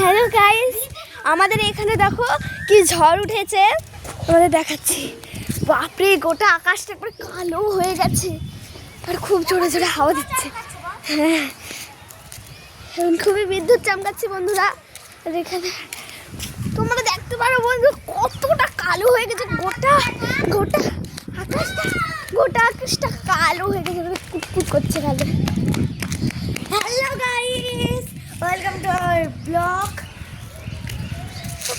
Hello guys, আমাদের এখানে দেখো কি ঝড় উঠেছে, আমাদের দেখাচ্ছি। বাপরে, গোটা আকাশটা একবার কালো হয়ে গেছে আর খুব জোরে জোরে হাওয়া দিচ্ছে। হ্যাঁ, এখন খুবই বিদ্যুৎ চমকাচ্ছে বন্ধুরা। আর এখানে তোমরা দেখতে পারো বন্ধু, কতটা কালো হয়ে গেছে গোটা গোটা আকাশটা, গোটা আকাশটা কালো হয়ে গেছে, কুটকুট করছে কালো। Hello guys, welcome to our blog.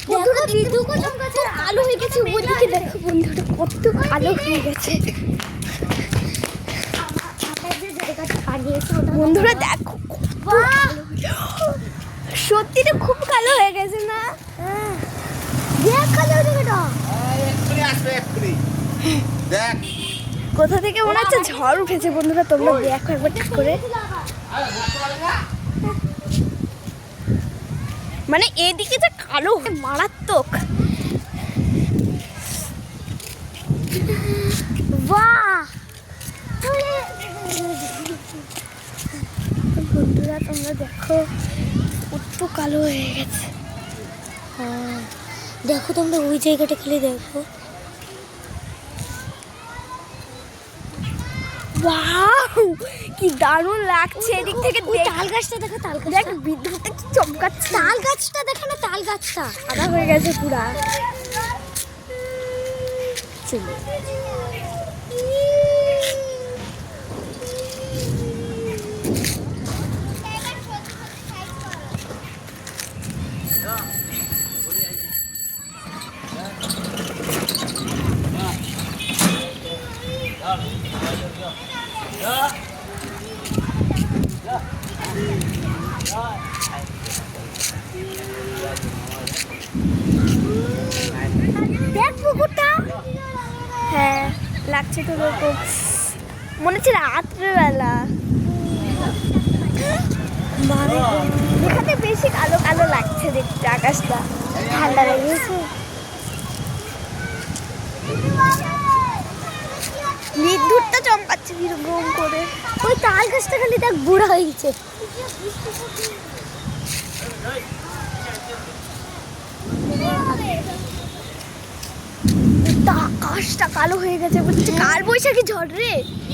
বন্ধুরা বিদ্যুৎ চমকাচ্ছে, কালো হয়ে গেছে। ওইদিকে দেখো বন্ধুরা, কত কালো হয়ে গেছে। বন্ধুরা দেখো, সত্যিটা খুব কালো হয়ে গেছে না? দেখ কালো হয়ে গেছে। দেখ কোথা থেকে মনে হচ্ছে ঝড় উঠেছে বন্ধুরা, তোমরা দেখো একবার ঠিক করে। মানে এদিকে যে কালো মারাত্মক। বাহ বন্ধুরা, তোমরা দেখো কত কালো হয়ে গেছে। হ্যাঁ, দেখো তোমরা ওই জায়গাটা খেলে দেখো। ওয়াও, কি দারুণ লাগছে। এদিক থেকে ওই তাল গাছটা দেখো, তাল গাছ দেখ বিদ্যুৎটা কি চমকাচ্ছে। তাল গাছটা দেখো না, তাল গাছটা সাদা হয়ে গেছে পুরা। চলো দেখ পুকুরটা। হ্যাঁ, লাগছে তো এরকম, মনে হচ্ছে রাত্রেবেলা। এখানে বেশি কালো কালো লাগছে দেখতে, আকাশটা ঠান্ডা লেগেছে। বিদ্যুৎটা চমকাচ্ছে কিরকম করে। ওই তাল গাছটা খালি দেখ বুড়া হয়ে গেছে। আকাশটা কালো হয়ে গেছে, বলছে কাল বৈশাখী ঝড় রে।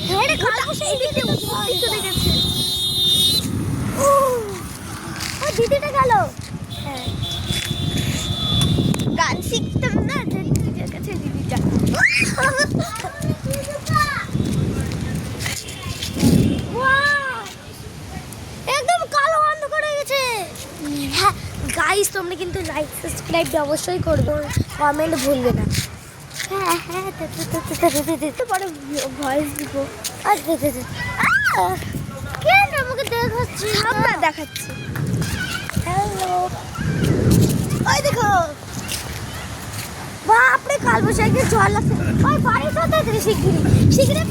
হ্যাঁ রে, কাল বৈশাখী চলে গেছে। ও দিদিটা গেল। হ্যাঁ, গান শিখতাম না যে দিদির কাছে, দিদিটা একদম কালো অন্ধকার হয়ে গেছে। হ্যাঁ গাইস, তোমরা কিন্তু লাইক সাবস্ক্রাইব অবশ্যই করবে, কমেন্ট ভুলবে না। হ্যাঁ হ্যাঁ, পরে ভয়েস দিব। কেন আমাকে দেখাচ্ছি? আমরা দেখাচ্ছি। হ্যালো, ওই দেখো, বাপরে কাল বৈশাখী ঝড় লাগছে। ওই বাড়ি সাথে শিগগিরি শিগগিরি